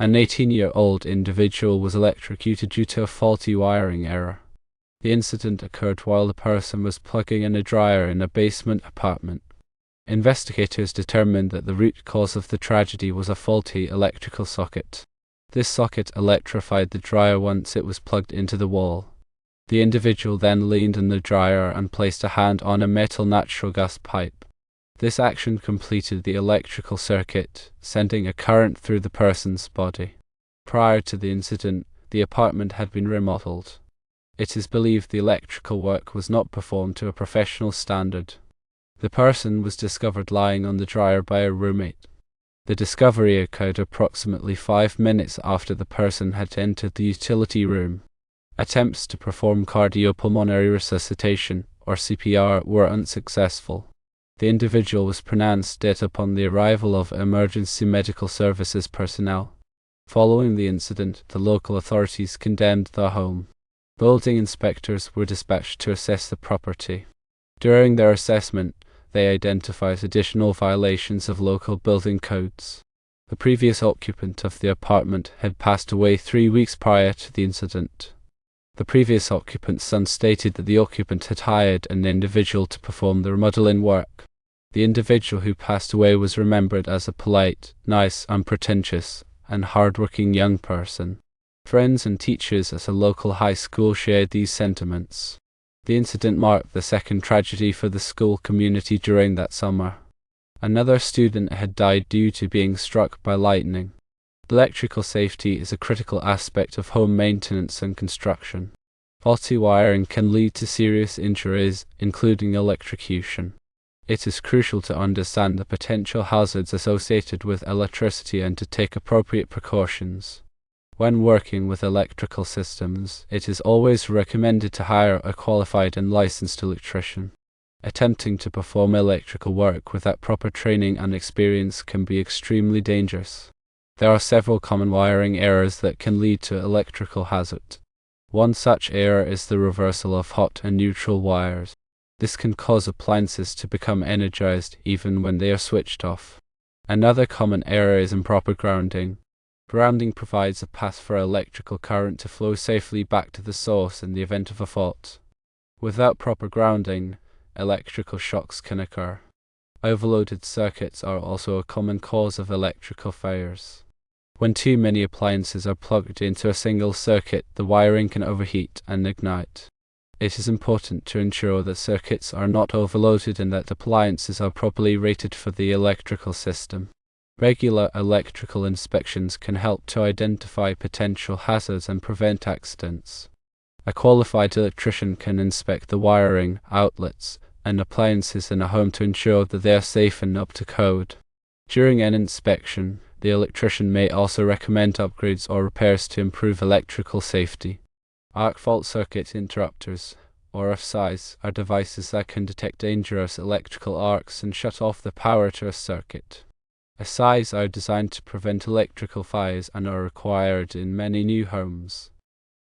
An 18-year-old individual was electrocuted due to a faulty wiring error. The incident occurred while the person was plugging in a dryer in a basement apartment. Investigators determined that the root cause of the tragedy was a faulty electrical socket. This socket electrified the dryer once it was plugged into the wall. The individual then leaned in the dryer and placed a hand on a metal natural gas pipe. This action completed the electrical circuit, sending a current through the person's body. Prior to the incident, the apartment had been remodeled. It is believed the electrical work was not performed to a professional standard. The person was discovered lying on the dryer by a roommate. The discovery occurred approximately 5 minutes after the person had entered the utility room. Attempts to perform cardiopulmonary resuscitation, or CPR, were unsuccessful. The individual was pronounced dead upon the arrival of emergency medical services personnel. Following the incident, the local authorities condemned the home. Building inspectors were dispatched to assess the property. During their assessment, they identified additional violations of local building codes. The previous occupant of the apartment had passed away 3 weeks prior to the incident. The previous occupant's son stated that the occupant had hired an individual to perform the remodeling work. The individual who passed away was remembered as a polite, nice, unpretentious, and hard-working young person. Friends and teachers at a local high school shared these sentiments. The incident marked the second tragedy for the school community during that summer. Another student had died due to being struck by lightning. Electrical safety is a critical aspect of home maintenance and construction. Faulty wiring can lead to serious injuries, including electrocution. It is crucial to understand the potential hazards associated with electricity and to take appropriate precautions. When working with electrical systems, it is always recommended to hire a qualified and licensed electrician. Attempting to perform electrical work without proper training and experience can be extremely dangerous. There are several common wiring errors that can lead to electrical hazard. One such error is the reversal of hot and neutral wires. This can cause appliances to become energized even when they are switched off. Another common error is improper grounding. Grounding provides a path for electrical current to flow safely back to the source in the event of a fault. Without proper grounding, electrical shocks can occur. Overloaded circuits are also a common cause of electrical failures. When too many appliances are plugged into a single circuit, the wiring can overheat and ignite. It is important to ensure that circuits are not overloaded and that appliances are properly rated for the electrical system. Regular electrical inspections can help to identify potential hazards and prevent accidents. A qualified electrician can inspect the wiring, outlets, and appliances in a home to ensure that they are safe and up to code. During an inspection, the electrician may also recommend upgrades or repairs to improve electrical safety. Arc fault circuit interrupters, or FSIs, are devices that can detect dangerous electrical arcs and shut off the power to a circuit. FSIs are designed to prevent electrical fires and are required in many new homes.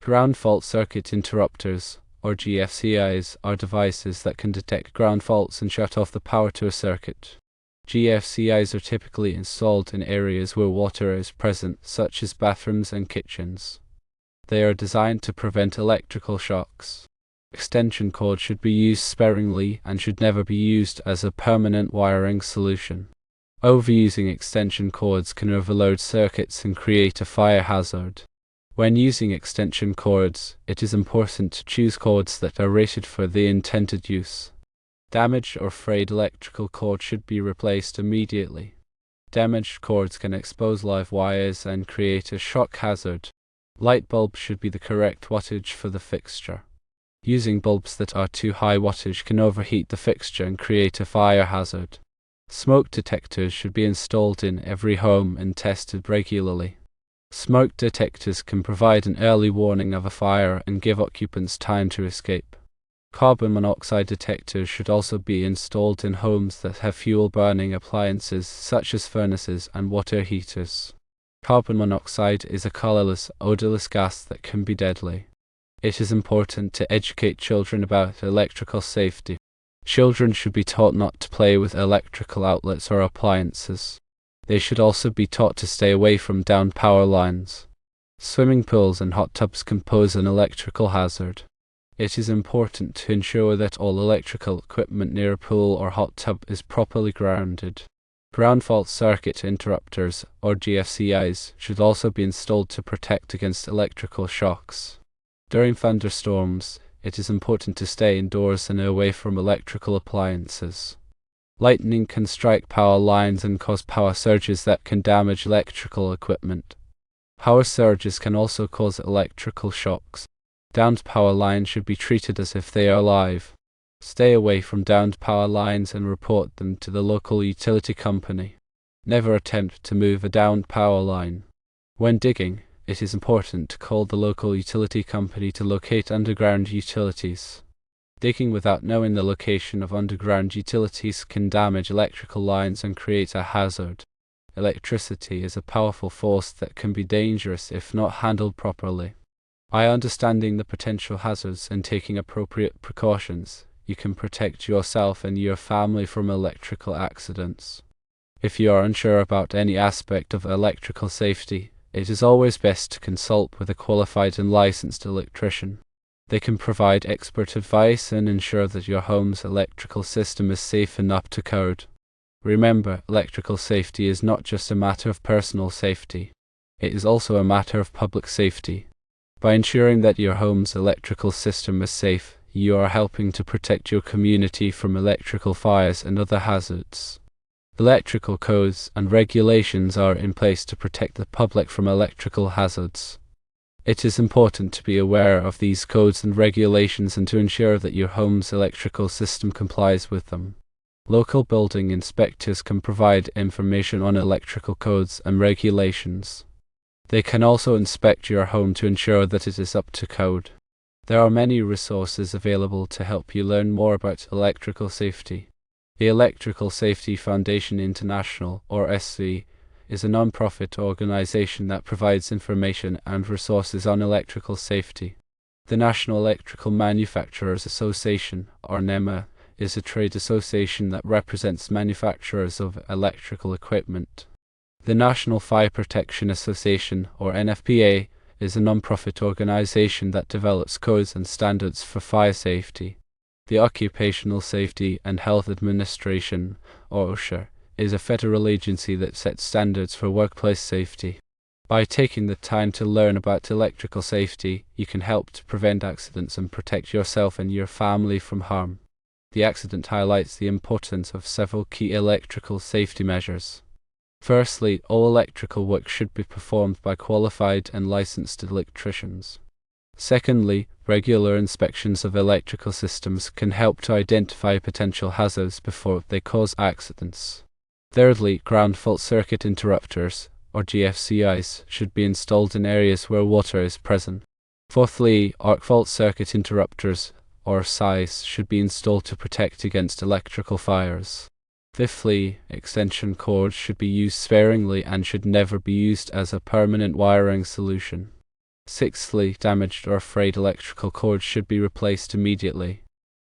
Ground fault circuit interrupters, or GFCIs, are devices that can detect ground faults and shut off the power to a circuit. GFCIs are typically installed in areas where water is present, such as bathrooms and kitchens. They are designed to prevent electrical shocks. Extension cords should be used sparingly and should never be used as a permanent wiring solution. Overusing extension cords can overload circuits and create a fire hazard. When using extension cords, it is important to choose cords that are rated for the intended use. Damaged or frayed electrical cord should be replaced immediately. Damaged cords can expose live wires and create a shock hazard. Light bulbs should be the correct wattage for the fixture. Using bulbs that are too high wattage can overheat the fixture and create a fire hazard. Smoke detectors should be installed in every home and tested regularly. Smoke detectors can provide an early warning of a fire and give occupants time to escape. Carbon monoxide detectors should also be installed in homes that have fuel-burning appliances such as furnaces and water heaters. Carbon monoxide is a colorless, odorless gas that can be deadly. It is important to educate children about electrical safety. Children should be taught not to play with electrical outlets or appliances. They should also be taught to stay away from downed power lines. Swimming pools and hot tubs can pose an electrical hazard. It is important to ensure that all electrical equipment near a pool or hot tub is properly grounded. Ground fault circuit interrupters, or GFCIs, should also be installed to protect against electrical shocks. During thunderstorms, it is important to stay indoors and away from electrical appliances. Lightning can strike power lines and cause power surges that can damage electrical equipment. Power surges can also cause electrical shocks. Downed power lines should be treated as if they are alive. Stay away from downed power lines and report them to the local utility company. Never attempt to move a downed power line. When digging, it is important to call the local utility company to locate underground utilities. Digging without knowing the location of underground utilities can damage electrical lines and create a hazard. Electricity is a powerful force that can be dangerous if not handled properly. By understanding the potential hazards and taking appropriate precautions, you can protect yourself and your family from electrical accidents. If you are unsure about any aspect of electrical safety, it is always best to consult with a qualified and licensed electrician. They can provide expert advice and ensure that your home's electrical system is safe and up to code. Remember, electrical safety is not just a matter of personal safety. It is also a matter of public safety. By ensuring that your home's electrical system is safe, you are helping to protect your community from electrical fires and other hazards. Electrical codes and regulations are in place to protect the public from electrical hazards. It is important to be aware of these codes and regulations and to ensure that your home's electrical system complies with them. Local building inspectors can provide information on electrical codes and regulations. They can also inspect your home to ensure that it is up to code. There are many resources available to help you learn more about electrical safety. The Electrical Safety Foundation International, or SC, is a non-profit organization that provides information and resources on electrical safety. The National Electrical Manufacturers Association, or NEMA, is a trade association that represents manufacturers of electrical equipment. The National Fire Protection Association, or NFPA, is a non-profit organization that develops codes and standards for fire safety. The Occupational Safety and Health Administration, or OSHA, is a federal agency that sets standards for workplace safety. By taking the time to learn about electrical safety, you can help to prevent accidents and protect yourself and your family from harm. The accident highlights the importance of several key electrical safety measures. Firstly, all electrical work should be performed by qualified and licensed electricians. Secondly, regular inspections of electrical systems can help to identify potential hazards before they cause accidents. Thirdly, ground fault circuit interrupters, or GFCIs, should be installed in areas where water is present. Fourthly, arc fault circuit interrupters, or SIs, should be installed to protect against electrical fires. Fifthly, extension cords should be used sparingly and should never be used as a permanent wiring solution. Sixthly, damaged or frayed electrical cords should be replaced immediately.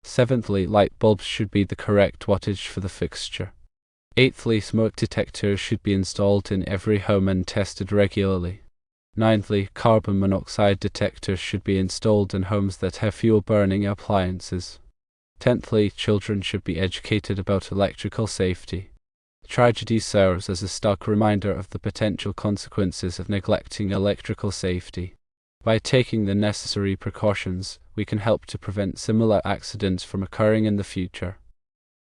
Seventhly, light bulbs should be the correct wattage for the fixture. Eighthly, smoke detectors should be installed in every home and tested regularly. Ninthly, carbon monoxide detectors should be installed in homes that have fuel-burning appliances. Tenthly, children should be educated about electrical safety. Tragedy serves as a stark reminder of the potential consequences of neglecting electrical safety. By taking the necessary precautions, we can help to prevent similar accidents from occurring in the future.